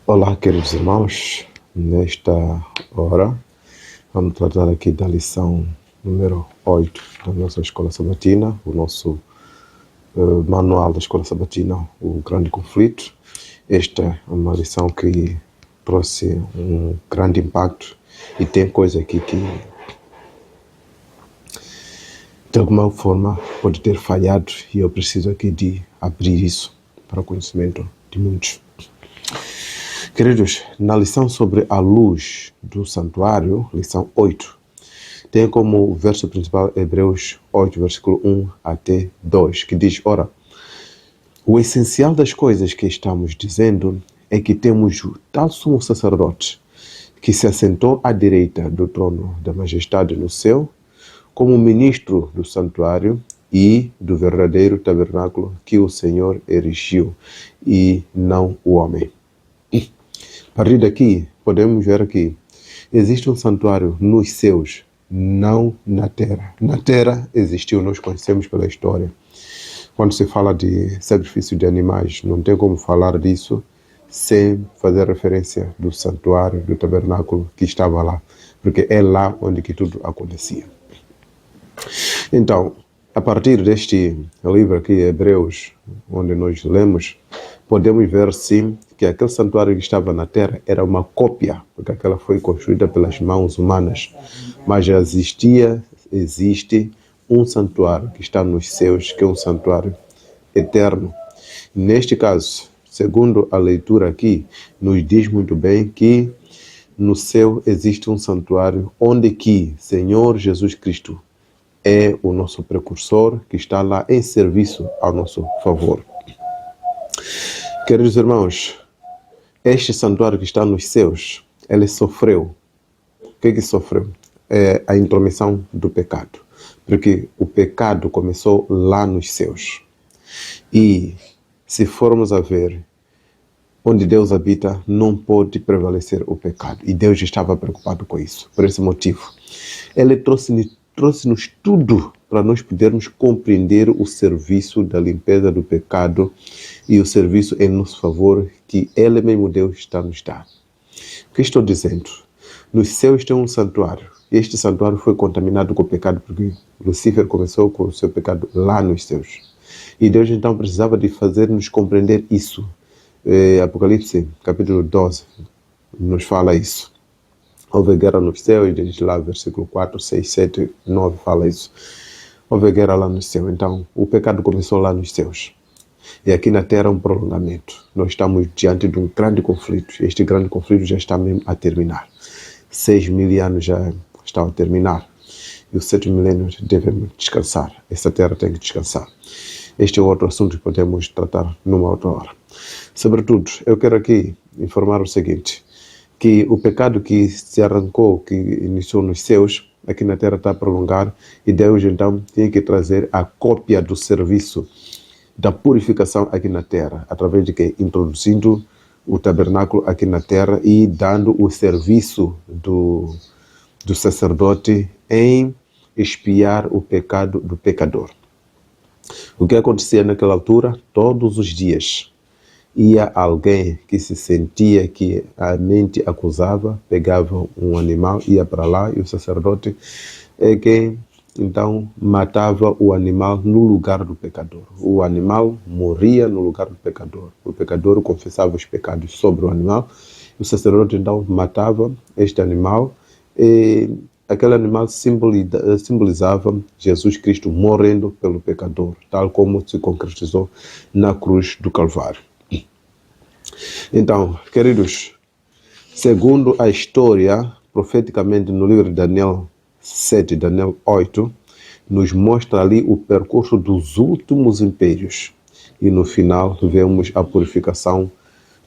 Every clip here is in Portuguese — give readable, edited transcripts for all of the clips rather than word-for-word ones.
Olá, queridos irmãos. Nesta hora, vamos tratar aqui da lição número 8 da nossa Escola Sabatina, o nosso manual da Escola Sabatina, o Grande Conflito. Esta é uma lição que trouxe um grande impacto e tem coisa aqui que, de alguma forma, pode ter falhado e eu preciso aqui de abrir isso para o conhecimento de muitos. Queridos, na lição sobre a luz do santuário, lição 8, tem como verso principal Hebreus 8, versículo 1 até 2, que diz: ora, o essencial das coisas que estamos dizendo é que temos o tal sumo sacerdote que se assentou à direita do trono da majestade no céu, como ministro do santuário e do verdadeiro tabernáculo que o Senhor erigiu, e não o homem. A partir daqui, podemos ver que existe um santuário nos céus, não na terra. Na terra existiu, nós conhecemos pela história. Quando se fala de sacrifício de animais, não tem como falar disso sem fazer referência do santuário, do tabernáculo que estava lá, porque é lá onde que tudo acontecia. Então, a partir deste livro aqui, Hebreus, onde nós lemos, podemos ver sim que aquele santuário que estava na terra era uma cópia, porque aquela foi construída pelas mãos humanas, mas já existe um santuário que está nos céus, que é um santuário eterno. Neste caso, segundo a leitura aqui, nos diz muito bem que no céu existe um santuário onde que Senhor Jesus Cristo é o nosso precursor, que está lá em serviço ao nosso favor. Queridos irmãos, este santuário que está nos céus, ele sofreu. O que sofreu? É a intromissão do pecado. Porque o pecado começou lá nos céus. E se formos a ver, onde Deus habita, não pode prevalecer o pecado. E Deus estava preocupado com isso. Por esse motivo, Ele trouxe-nos tudo para nós podermos compreender o serviço da limpeza do pecado e o serviço em nosso favor que Ele mesmo, Deus, está nos dando. O que estou dizendo? Nos céus tem um santuário. Este santuário foi contaminado com o pecado porque Lucifer começou com o seu pecado lá nos céus. E Deus então precisava de fazer-nos compreender isso. Apocalipse, capítulo 12, nos fala isso. Houve guerra nos céus, diz lá, versículo 4, 6, 7, 9, fala isso. Houve guerra lá no céu. Então, o pecado começou lá nos céus. E aqui na terra um prolongamento. Nós estamos diante de um grande conflito. Este grande conflito já está mesmo a terminar. 6.000 anos já estão a terminar. E os 7 milênios devemos descansar. Essa terra tem que descansar. Este é outro assunto que podemos tratar numa outra hora. Sobretudo, eu quero aqui informar o seguinte, que o pecado que se arrancou, que iniciou nos céus, aqui na terra está a prolongar, e Deus então tem que trazer a cópia do serviço da purificação aqui na terra, através de que? Introduzindo o tabernáculo aqui na terra e dando o serviço do sacerdote em expiar o pecado do pecador. O que acontecia naquela altura? Todos os dias ia alguém que se sentia que a mente acusava, pegava um animal, ia para lá e o sacerdote é quem então matava o animal no lugar do pecador. O animal morria no lugar do pecador. O pecador confessava os pecados sobre o animal. O sacerdote então matava este animal e aquele animal simbolizava Jesus Cristo morrendo pelo pecador, tal como se concretizou na cruz do Calvário. Então, queridos, segundo a história, profeticamente no livro de Daniel 7, Daniel 8, nos mostra ali o percurso dos últimos impérios. E no final vemos a purificação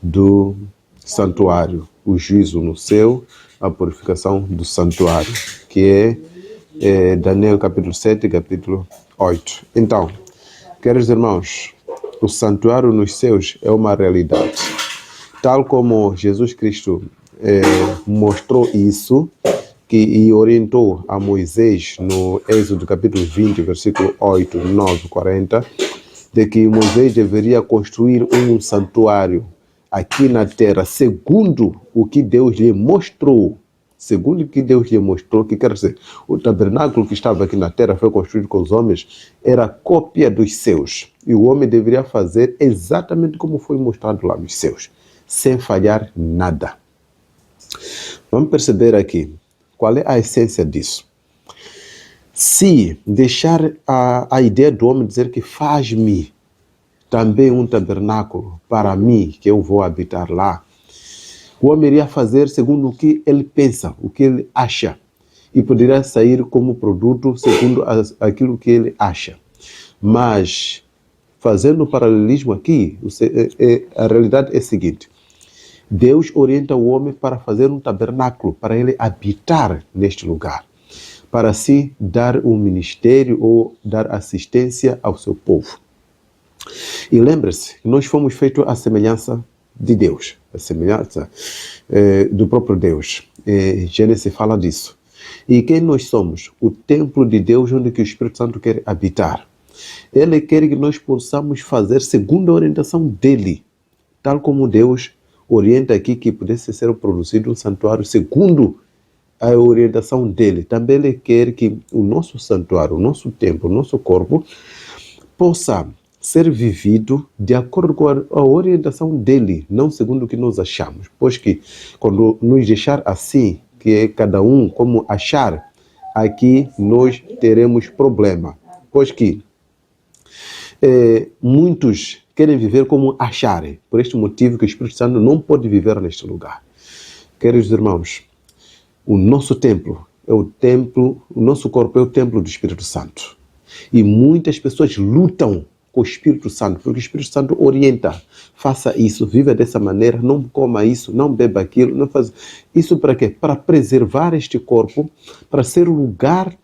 do santuário, o juízo no céu, a purificação do santuário, que é Daniel capítulo 7, capítulo 8. Então, queridos irmãos, o santuário nos céus é uma realidade. Tal como Jesus Cristo mostrou isso, e orientou a Moisés no Êxodo capítulo 20, versículo 8, 9, 40, de que Moisés deveria construir um santuário aqui na terra, segundo o que Deus lhe mostrou. Segundo o que Deus lhe mostrou, que quer dizer, o tabernáculo que estava aqui na terra foi construído com os homens, era cópia dos céus. E o homem deveria fazer exatamente como foi mostrado lá nos céus, sem falhar nada. Vamos perceber aqui qual é a essência disso. Se deixar a ideia do homem dizer que faz-me também um tabernáculo para mim, que eu vou habitar lá, o homem iria fazer segundo o que ele pensa, o que ele acha, e poderia sair como produto segundo aquilo que ele acha. Mas, fazendo o paralelismo aqui, a realidade é a seguinte: Deus orienta o homem para fazer um tabernáculo, para ele habitar neste lugar, para assim dar um ministério ou dar assistência ao seu povo. E lembre-se, nós fomos feitos à semelhança de Deus, a semelhança do próprio Deus. Gênesis fala disso. E quem nós somos? O templo de Deus, onde que o Espírito Santo quer habitar. Ele quer que nós possamos fazer segundo a orientação dele, tal como Deus orienta aqui que pudesse ser produzido um santuário segundo a orientação dele. Também ele quer que o nosso santuário, o nosso templo, o nosso corpo possa ser vivido de acordo com a orientação dele, não segundo o que nós achamos. Pois que quando nos deixar assim, que é cada um como achar, aqui nós teremos problema. Pois que muitos querem viver como acharem. Por este motivo que o Espírito Santo não pode viver neste lugar. Queridos irmãos, o nosso templo é o templo, o nosso corpo é o templo do Espírito Santo. E muitas pessoas lutam com o Espírito Santo, porque o Espírito Santo orienta. Faça isso, viva dessa maneira, não coma isso, não beba aquilo, não faz isso para quê? Para preservar este corpo, para ser o lugar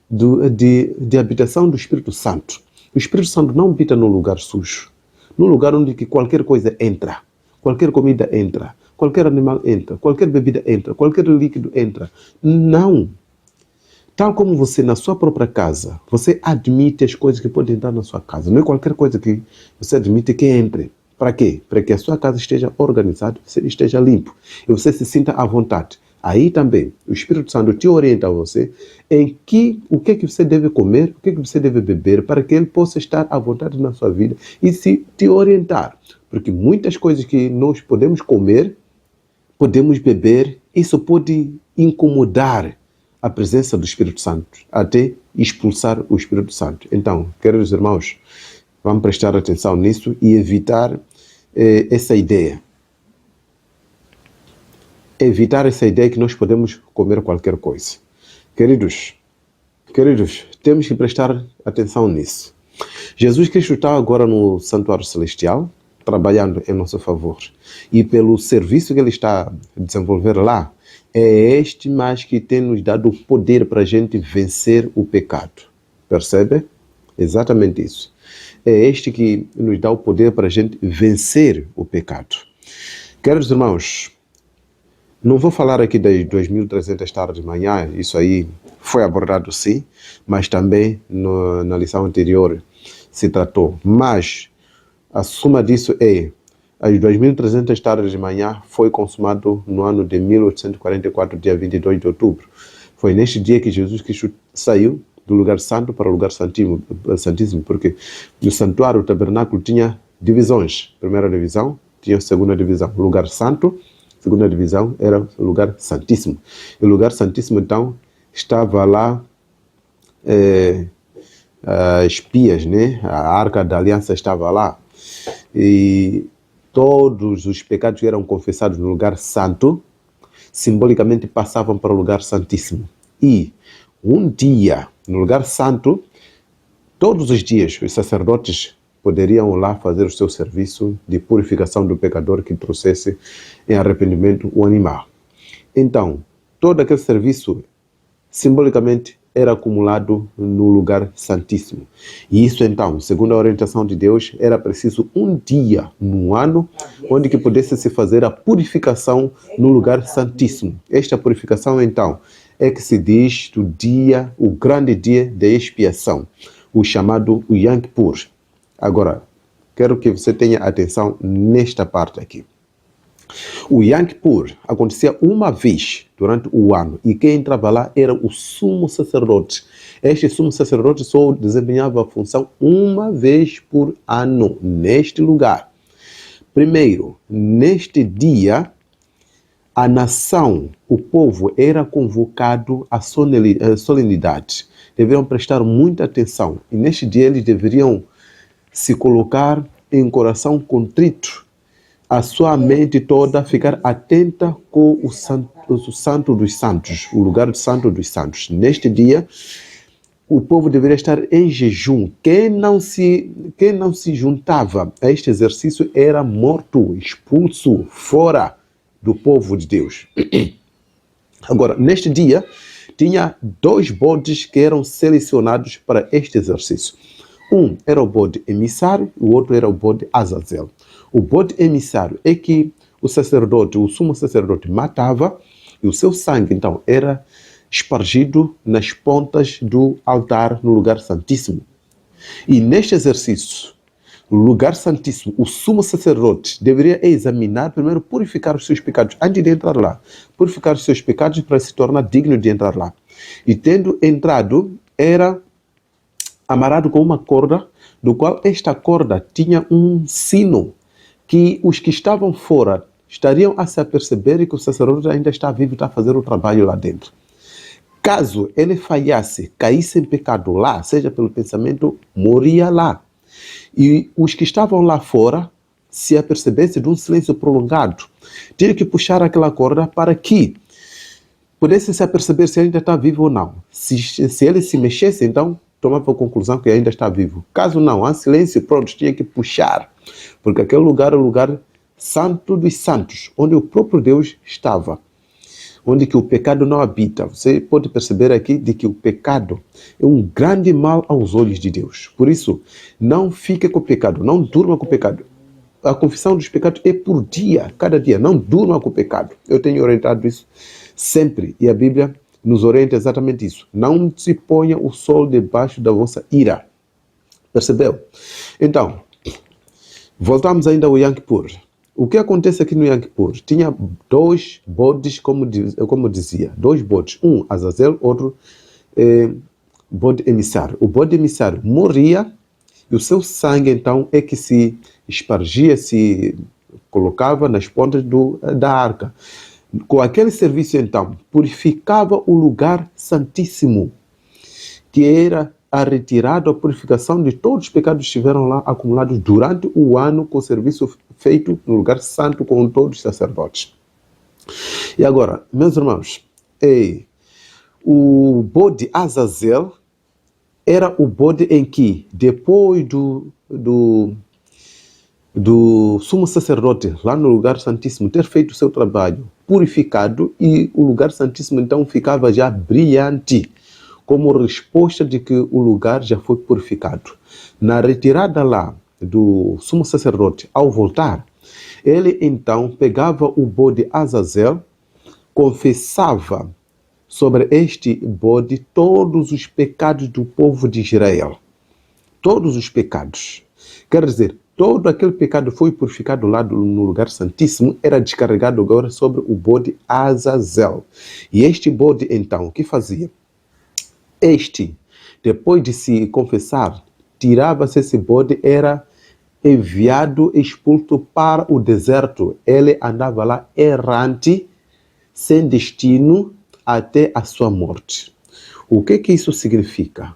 de habitação do Espírito Santo. O Espírito Santo não habita no lugar sujo, no lugar onde que qualquer coisa entra, qualquer comida entra, qualquer animal entra, qualquer bebida entra, qualquer líquido entra. Não. Tal como você, na sua própria casa, você admite as coisas que podem entrar na sua casa. Não é qualquer coisa que você admite que entre. Para quê? Para que a sua casa esteja organizada, esteja limpo. E você se sinta à vontade. Aí também, o Espírito Santo te orienta a você em o que é que você deve comer, o que é que você deve beber, para que ele possa estar à vontade na sua vida e se te orientar. Porque muitas coisas que nós podemos comer, podemos beber, isso pode incomodar a presença do Espírito Santo, até expulsar o Espírito Santo. Então, queridos irmãos, vamos prestar atenção nisso e evitar essa ideia. Evitar essa ideia que nós podemos comer qualquer coisa. Queridos, temos que prestar atenção nisso. Jesus Cristo está agora no santuário celestial, trabalhando em nosso favor. E pelo serviço que ele está a desenvolver lá, é este mais que tem nos dado o poder para a gente vencer o pecado. Percebe? Exatamente isso. É este que nos dá o poder para a gente vencer o pecado. Queridos irmãos, não vou falar aqui das 2.300 tardes de manhã, isso aí foi abordado sim, mas também na lição anterior se tratou. Mas a suma disso é: as 2.300 tardes de manhã foi consumado no ano de 1844, dia 22 de outubro. Foi neste dia que Jesus Cristo saiu do lugar santo para o lugar santíssimo, porque no santuário, o tabernáculo tinha divisões. Primeira divisão, tinha a segunda divisão. O lugar santo, segunda divisão, era o lugar santíssimo. E o lugar santíssimo, então, estava lá espias, né? A Arca da Aliança estava lá. E todos os pecados que eram confessados no lugar santo, simbolicamente passavam para o lugar santíssimo. E um dia, no lugar santo, todos os dias, os sacerdotes poderiam lá fazer o seu serviço de purificação do pecador que trouxesse em arrependimento o animal. Então, todo aquele serviço, simbolicamente, era acumulado no lugar santíssimo. E isso, então, segundo a orientação de Deus, era preciso um dia no ano onde que pudesse se fazer a purificação no lugar santíssimo. Esta purificação, então, é que se diz do dia, o grande dia de expiação, o chamado Yom Kippur. Agora, quero que você tenha atenção nesta parte aqui. O Yom Kippur acontecia uma vez durante o ano e quem entrava lá era o sumo sacerdote. Este sumo sacerdote só desempenhava a função uma vez por ano neste lugar. Primeiro, neste dia, a nação, o povo era convocado à solenidade. Deveriam prestar muita atenção e neste dia eles deveriam se colocar em coração contrito, a sua mente toda ficar atenta com o santo dos santos, o lugar do santo dos santos. Neste dia, o povo deveria estar em jejum. Quem não se juntava a este exercício era morto, expulso, fora do povo de Deus. Agora, neste dia, tinha 2 bodes que eram selecionados para este exercício. Um era o bode emissário, o outro era o bode Azazel. O bode emissário é que o sacerdote, o sumo sacerdote, matava e o seu sangue, então, era espargido nas pontas do altar no lugar santíssimo. E neste exercício, no lugar santíssimo, o sumo sacerdote deveria examinar, primeiro purificar os seus pecados antes de entrar lá. Purificar os seus pecados para se tornar digno de entrar lá. E tendo entrado, era amarrado com uma corda, do qual esta corda tinha um sino, que os que estavam fora estariam a se aperceber que o sacerdote ainda está vivo e está a fazer o trabalho lá dentro. Caso ele falhasse, caísse em pecado lá, seja pelo pensamento, moria lá. E os que estavam lá fora se apercebessem de um silêncio prolongado, tinham que puxar aquela corda para que pudessem se aperceber se ainda está vivo ou não. Se ele se mexesse, então tomava a conclusão que ainda está vivo. Caso não, há silêncio, pronto, tinha que puxar, porque aquele lugar é o lugar santo dos santos, onde o próprio Deus estava, onde que o pecado não habita. Você pode perceber aqui de que o pecado é um grande mal aos olhos de Deus. Por isso, não fique com o pecado, não durma com o pecado. A confissão dos pecados é por dia, cada dia, não durma com o pecado. Eu tenho orientado isso sempre e a Bíblia nos orienta exatamente isso. Não se ponha o sol debaixo da vossa ira. Percebeu? Então, voltamos ainda ao Yom Kippur. O que acontece aqui no Yom Kippur? Tinha 2 bodes, como dizia, 2 bodes. Um Azazel, outro bode emissário. O bode emissário morria e o seu sangue, então, é que se espargia, se colocava nas pontas da arca. Com aquele serviço, então, purificava o lugar santíssimo, que era a retirada, a purificação de todos os pecados que estiveram lá acumulados durante o ano com o serviço feito no lugar santo com todos os sacerdotes. E agora, meus irmãos, o bode Azazel era o bode em que, depois do sumo sacerdote lá no lugar santíssimo ter feito o seu trabalho, purificado, e o lugar santíssimo então ficava já brilhante, como resposta de que o lugar já foi purificado. Na retirada lá do sumo sacerdote, ao voltar, ele então pegava o bode Azazel, confessava sobre este bode todos os pecados do povo de Israel. Todos os pecados. Quer dizer, todo aquele pecado foi purificado lá no lugar santíssimo, era descarregado agora sobre o bode Azazel. E este bode, então, o que fazia? Depois de se confessar, tirava-se esse bode, era enviado, expulso para o deserto. Ele andava lá errante, sem destino, até a sua morte. O que isso significa?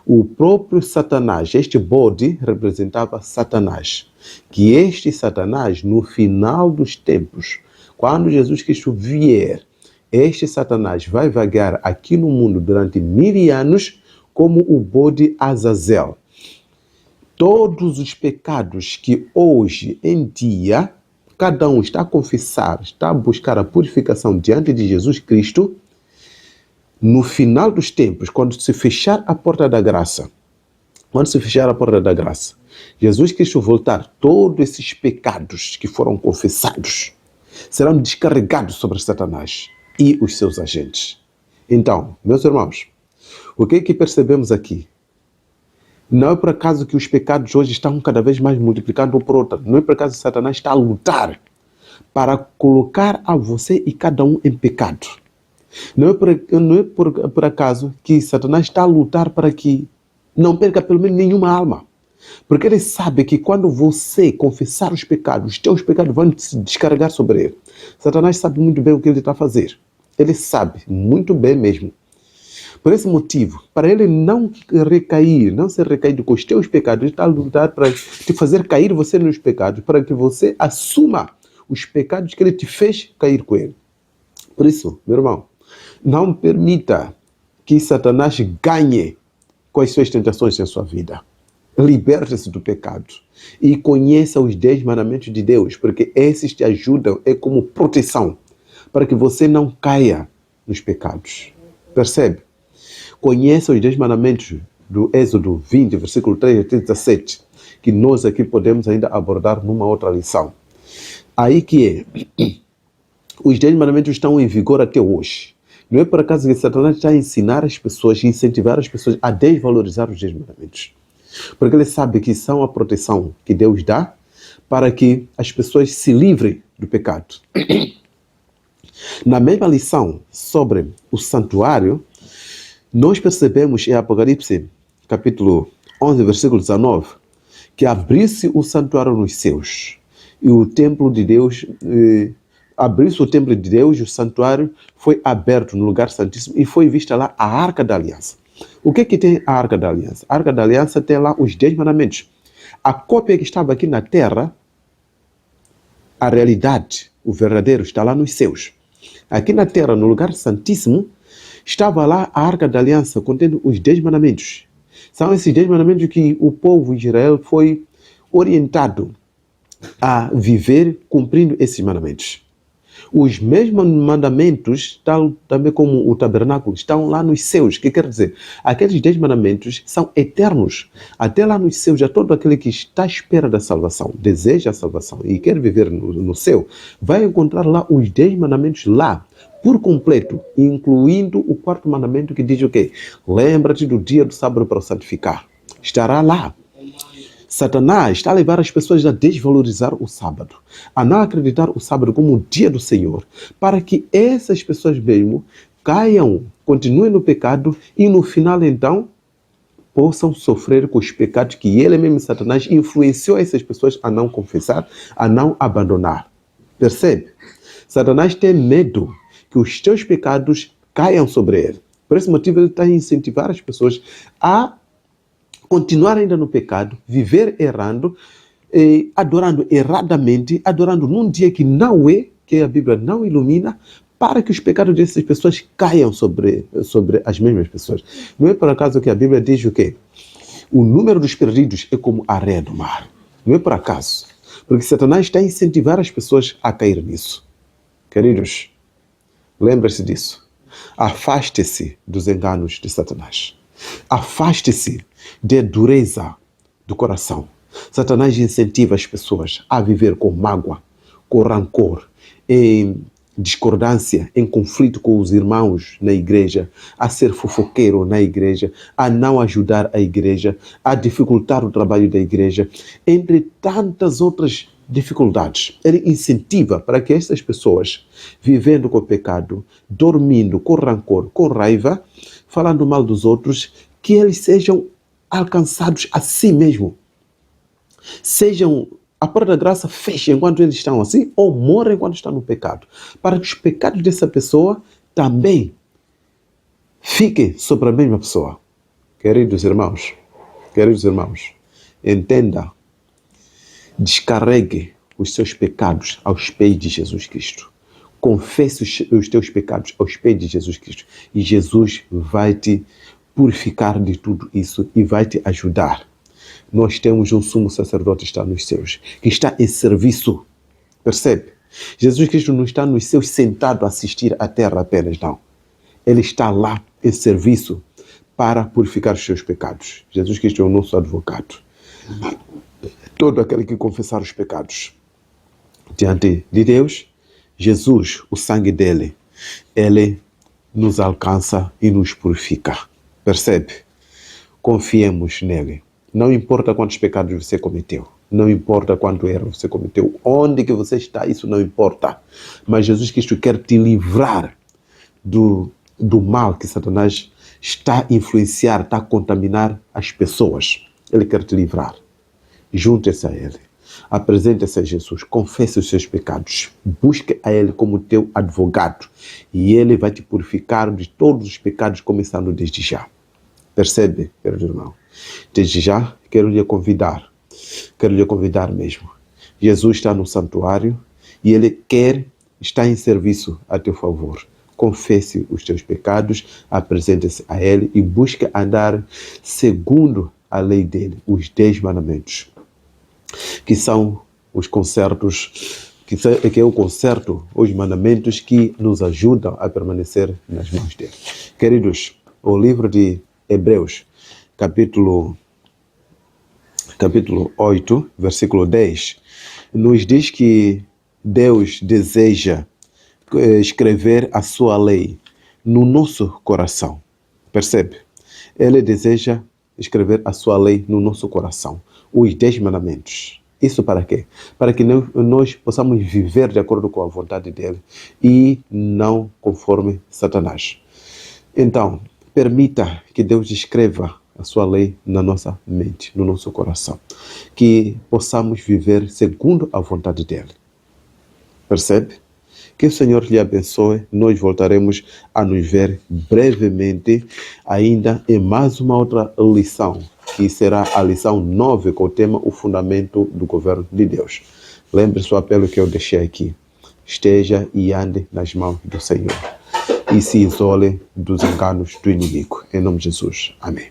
O próprio Satanás, este bode representava Satanás, que este Satanás, no final dos tempos, quando Jesus Cristo vier, este Satanás vai vagar aqui no mundo durante 1000 anos como o bode Azazel. Todos os pecados que hoje em dia cada um está a confessar, está a buscar a purificação diante de Jesus Cristo, no final dos tempos, quando se fechar a porta da graça, Jesus Cristo voltar, todos esses pecados que foram confessados serão descarregados sobre Satanás e os seus agentes. Então, meus irmãos, o que percebemos aqui? Não é por acaso que os pecados hoje estão cada vez mais multiplicando um por outro. Não é por acaso que Satanás está a lutar para colocar a você e cada um em pecado. Não é por acaso que Satanás está a lutar para que não perca pelo menos nenhuma alma. Porque ele sabe que quando você confessar os pecados, os teus pecados vão se descarregar sobre ele. Satanás sabe muito bem o que ele está a fazer. Ele sabe muito bem mesmo. Por esse motivo, para ele não ser recaído com os teus pecados, ele está a lutar para te fazer cair você nos pecados, para que você assuma os pecados que ele te fez cair com ele. Por isso, meu irmão, não permita que Satanás ganhe com as suas tentações em sua vida. Liberte-se do pecado e conheça os 10 mandamentos de Deus, porque esses te ajudam, é como proteção, para que você não caia nos pecados. Percebe? Conheça os 10 mandamentos do Êxodo 20, versículo 3 até 17, que nós aqui podemos ainda abordar numa outra lição. Aí que é, os 10 mandamentos estão em vigor até hoje. Não é por acaso que Satanás está a ensinar as pessoas, incentivar as pessoas a desvalorizar os 10 mandamentos. Porque ele sabe que são a proteção que Deus dá para que as pessoas se livrem do pecado. Na mesma lição sobre o santuário, nós percebemos em Apocalipse, capítulo 11, versículo 19, que abriu-se o santuário nos céus e o templo de Deus, abriu-se o templo de Deus e o santuário foi aberto no lugar santíssimo e foi vista lá a Arca da Aliança. O que tem a Arca da Aliança? A Arca da Aliança tem lá os 10 mandamentos. A cópia que estava aqui na terra, a realidade, o verdadeiro, está lá nos céus. Aqui na terra, no lugar santíssimo, estava lá a Arca da Aliança, contendo os 10 mandamentos. São esses 10 mandamentos que o povo de Israel foi orientado a viver cumprindo esses mandamentos. Os mesmos mandamentos, tal também como o tabernáculo, estão lá nos céus. O que quer dizer? Aqueles 10 mandamentos são eternos. Até lá nos céus, já todo aquele que está à espera da salvação, deseja a salvação e quer viver no céu, vai encontrar lá os 10 mandamentos lá, por completo, incluindo o 4º mandamento que diz o quê? Lembra-te do dia do sábado para o santificar. Estará lá. Satanás está a levar as pessoas a desvalorizar o sábado, a não acreditar o sábado como o dia do Senhor, para que essas pessoas mesmo caiam, continuem no pecado e no final então possam sofrer com os pecados que ele mesmo, Satanás, influenciou essas pessoas a não confessar, a não abandonar. Percebe? Satanás tem medo que os teus pecados caiam sobre ele. Por esse motivo ele está a incentivar as pessoas a continuar ainda no pecado, viver errando, adorando erradamente, adorando num dia que não é, que a Bíblia não ilumina, para que os pecados dessas pessoas caiam sobre as mesmas pessoas. Não é por acaso que a Bíblia diz o quê? O número dos perdidos é como a areia do mar. Não é por acaso. Porque Satanás está a incentivar as pessoas a cair nisso. Queridos, lembre-se disso. Afaste-se dos enganos de Satanás. Afaste-se da dureza do coração. Satanás incentiva as pessoas a viver com mágoa, com rancor, em discordância, em conflito com os irmãos na igreja, a ser fofoqueiro na igreja, a não ajudar a igreja, a dificultar o trabalho da igreja, entre tantas outras dificuldades. Ele incentiva para que essas pessoas, vivendo com o pecado, dormindo com rancor, com raiva, falando mal dos outros, que eles sejam alcançados a si mesmo. Sejam, a porta da graça feche enquanto eles estão assim, ou morrem enquanto estão no pecado. Para que os pecados dessa pessoa também fiquem sobre a mesma pessoa. Queridos irmãos, entenda, descarregue os seus pecados aos pés de Jesus Cristo. Confesse os teus pecados aos pés de Jesus Cristo. E Jesus vai te purificar de tudo isso e vai te ajudar. Nós temos um sumo sacerdote que está nos céus, que está em serviço. Percebe? Jesus Cristo não está nos céus sentado a assistir à terra apenas, não. Ele está lá em serviço para purificar os seus pecados. Jesus Cristo é o nosso advogado. Todo aquele que confessar os pecados diante de Deus, Jesus, o sangue dele, ele nos alcança e nos purifica. Percebe? Confiemos nele. Não importa quantos pecados você cometeu. Não importa quanto erro você cometeu, onde que você está, isso não importa. Mas Jesus Cristo quer te livrar do mal que Satanás está a influenciar, está a contaminar as pessoas. Ele quer te livrar. Junte-se a Ele. Apresente-se a Jesus. Confesse os seus pecados. Busque a Ele como teu advogado. E Ele vai te purificar de todos os pecados, começando desde já. Percebe, querido irmão? Desde já, quero lhe convidar mesmo. Jesus está no santuário e Ele está em serviço a teu favor. Confesse os teus pecados, apresente-se a Ele e busque andar segundo a lei dele, os 10 mandamentos, que são os concertos, que é o concerto, os mandamentos que nos ajudam a permanecer nas mãos dele. Queridos, o livro de Hebreus, capítulo 8, versículo 10, nos diz que Deus deseja escrever a sua lei no nosso coração. Percebe? Ele deseja escrever a sua lei no nosso coração. Os 10 mandamentos. Isso para quê? Para que nós possamos viver de acordo com a vontade dele e não conforme Satanás. Então, permita que Deus escreva a sua lei na nossa mente, no nosso coração. Que possamos viver segundo a vontade dele. Percebe? Que o Senhor lhe abençoe. Nós voltaremos a nos ver brevemente, ainda em mais uma outra lição, que será a lição 9, com o tema O Fundamento do Governo de Deus. Lembre-se o apelo que eu deixei aqui. Esteja e ande nas mãos do Senhor. E se isole dos enganos do inimigo. Em nome de Jesus. Amém.